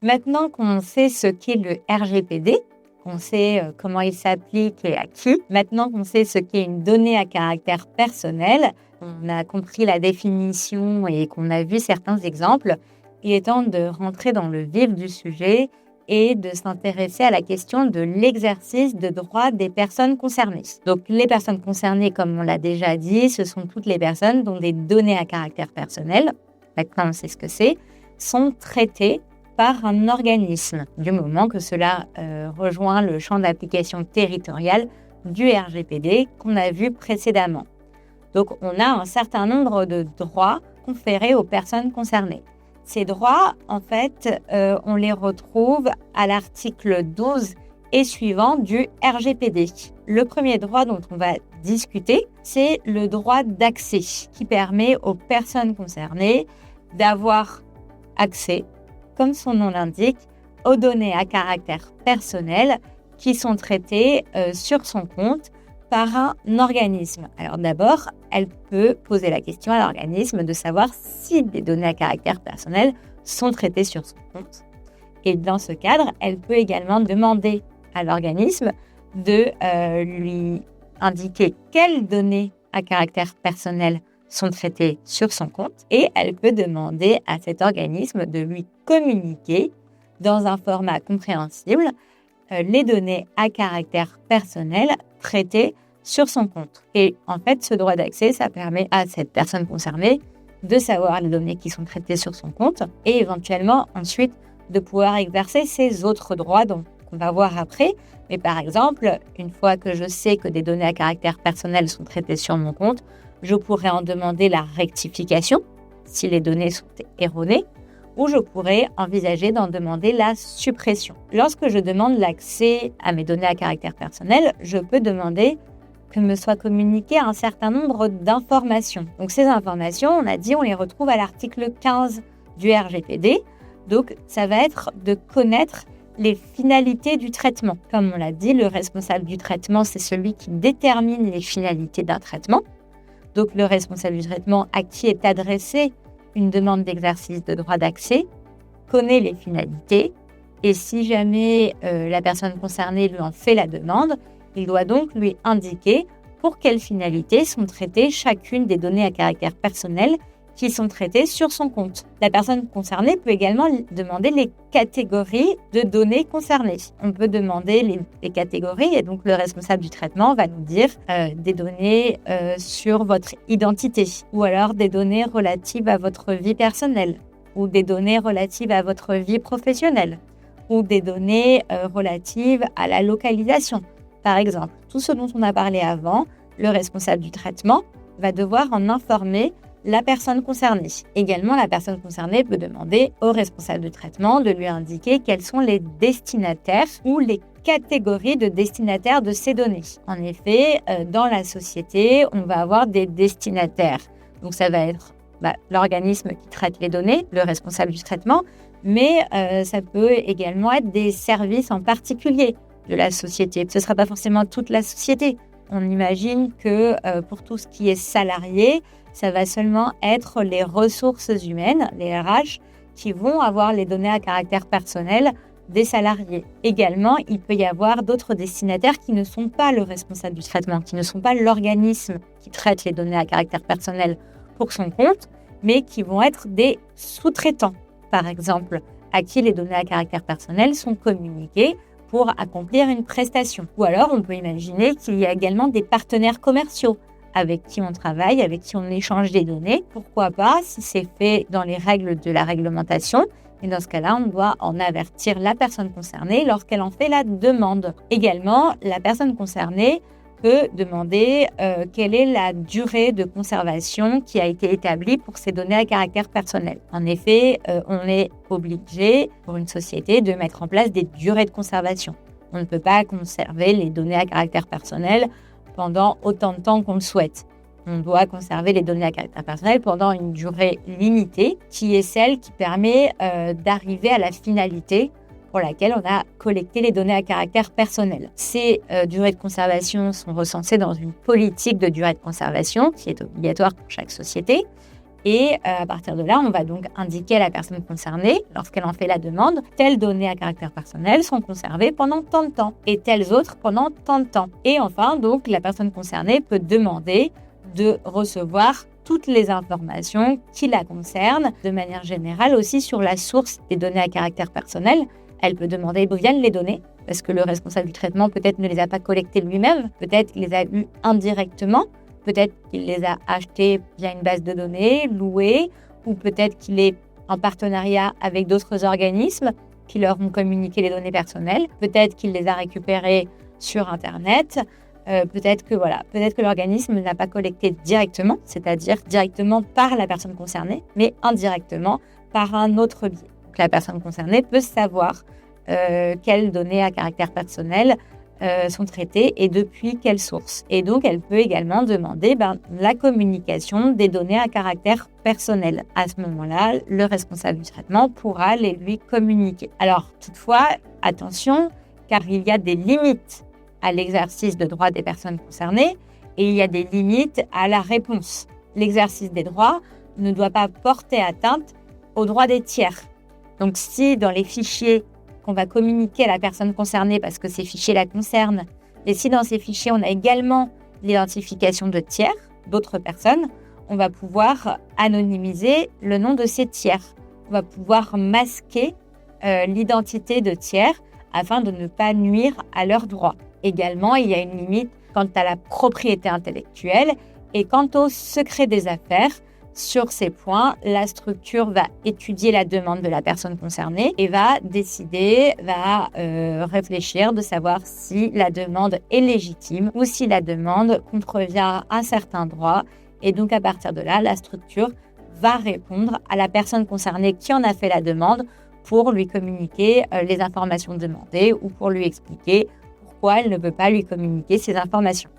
Maintenant qu'on sait ce qu'est le RGPD, qu'on sait comment il s'applique et à qui, maintenant qu'on sait ce qu'est une donnée à caractère personnel, on a compris la définition et qu'on a vu certains exemples, il est temps de rentrer dans le vif du sujet et de s'intéresser à la question de l'exercice de droits des personnes concernées. Donc les personnes concernées, comme on l'a déjà dit, ce sont toutes les personnes dont des données à caractère personnel, maintenant on sait ce que c'est, sont traitées par un organisme, du moment que cela rejoint le champ d'application territorial du RGPD qu'on a vu précédemment. Donc, on a un certain nombre de droits conférés aux personnes concernées. Ces droits, en fait, on les retrouve à l'article 12 et suivant du RGPD. Le premier droit dont on va discuter, c'est le droit d'accès, qui permet aux personnes concernées d'avoir accès, comme son nom l'indique, aux données à caractère personnel qui sont traitées sur son compte par un organisme. Alors d'abord, elle peut poser la question à l'organisme de savoir si des données à caractère personnel sont traitées sur son compte. Et dans ce cadre, elle peut également demander à l'organisme de lui indiquer quelles données à caractère personnel sont traitées sur son compte et elle peut demander à cet organisme de lui communiquer dans un format compréhensible les données à caractère personnel traitées sur son compte. Et en fait, ce droit d'accès, ça permet à cette personne concernée de savoir les données qui sont traitées sur son compte et éventuellement ensuite de pouvoir exercer ses autres droits qu'on va voir après. Mais par exemple, une fois que je sais que des données à caractère personnel sont traitées sur mon compte, je pourrais en demander la rectification si les données sont erronées ou je pourrais envisager d'en demander la suppression. Lorsque je demande l'accès à mes données à caractère personnel, je peux demander que me soit communiqué un certain nombre d'informations. Donc ces informations, on a dit, on les retrouve à l'article 15 du RGPD. Donc ça va être de connaître les finalités du traitement. Comme on l'a dit, le responsable du traitement, c'est celui qui détermine les finalités d'un traitement. Donc le responsable du traitement à qui est adressée une demande d'exercice de droit d'accès connaît les finalités et si jamais la personne concernée lui en fait la demande, il doit donc lui indiquer pour quelles finalités sont traitées chacune des données à caractère personnel qui sont traitées sur son compte. La personne concernée peut également demander les catégories de données concernées. On peut demander les catégories et donc le responsable du traitement va nous dire des données sur votre identité ou alors des données relatives à votre vie personnelle ou des données relatives à votre vie professionnelle ou des données relatives à la localisation. Par exemple, tout ce dont on a parlé avant, le responsable du traitement va devoir en informer la personne concernée. Également, la personne concernée peut demander au responsable du traitement de lui indiquer quels sont les destinataires ou les catégories de destinataires de ces données. En effet, dans la société, on va avoir des destinataires. Donc, ça va être l'organisme qui traite les données, le responsable du traitement, mais ça peut également être des services en particulier de la société. Ce ne sera pas forcément toute la société. On imagine que pour tout ce qui est salarié, ça va seulement être les ressources humaines, les RH, qui vont avoir les données à caractère personnel des salariés. Également, il peut y avoir d'autres destinataires qui ne sont pas le responsable du traitement, qui ne sont pas l'organisme qui traite les données à caractère personnel pour son compte, mais qui vont être des sous-traitants, par exemple, à qui les données à caractère personnel sont communiquées pour accomplir une prestation. Ou alors, on peut imaginer qu'il y a également des partenaires commerciaux avec qui on travaille, avec qui on échange des données. Pourquoi pas, si c'est fait dans les règles de la réglementation. Et dans ce cas-là, on doit en avertir la personne concernée lorsqu'elle en fait la demande. Également, la personne concernée peut demander quelle est la durée de conservation qui a été établie pour ces données à caractère personnel. En effet, on est obligé, pour une société, de mettre en place des durées de conservation. On ne peut pas conserver les données à caractère personnel pendant autant de temps qu'on le souhaite. On doit conserver les données à caractère personnel pendant une durée limitée, qui est celle qui permet d'arriver à la finalité pour laquelle on a collecté les données à caractère personnel. Ces durées de conservation sont recensées dans une politique de durée de conservation qui est obligatoire pour chaque société. Et à partir de là, on va donc indiquer à la personne concernée, lorsqu'elle en fait la demande, telles données à caractère personnel sont conservées pendant tant de temps et telles autres pendant tant de temps. Et enfin, donc, la personne concernée peut demander de recevoir toutes les informations qui la concernent, de manière générale aussi sur la source des données à caractère personnel. Elle peut demander d'où viennent les données, parce que le responsable du traitement peut-être ne les a pas collectées lui-même, peut-être qu'il les a eues indirectement, peut-être qu'il les a achetées via une base de données, louées, ou peut-être qu'il est en partenariat avec d'autres organismes qui leur ont communiqué les données personnelles, peut-être qu'il les a récupérées sur Internet, peut-être que l'organisme n'a pas collecté directement, c'est-à-dire directement par la personne concernée, mais indirectement par un autre biais. Donc, la personne concernée peut savoir quelles données à caractère personnel sont traitées et depuis quelle source. Et donc, elle peut également demander la communication des données à caractère personnel. À ce moment-là, le responsable du traitement pourra les lui communiquer. Alors, toutefois, attention, car il y a des limites à l'exercice de droits des personnes concernées et il y a des limites à la réponse. L'exercice des droits ne doit pas porter atteinte aux droits des tiers. Donc, si dans les fichiers qu'on va communiquer à la personne concernée parce que ces fichiers la concernent, et si dans ces fichiers, on a également l'identification de tiers, d'autres personnes, on va pouvoir anonymiser le nom de ces tiers. On va pouvoir masquer l'identité de tiers afin de ne pas nuire à leurs droits. Également, il y a une limite quant à la propriété intellectuelle et quant au secret des affaires. Sur ces points, la structure va étudier la demande de la personne concernée et va décider, réfléchir de savoir si la demande est légitime ou si la demande contrevient à certains droits. Et donc, à partir de là, la structure va répondre à la personne concernée qui en a fait la demande pour lui communiquer les informations demandées ou pour lui expliquer pourquoi elle ne peut pas lui communiquer ces informations.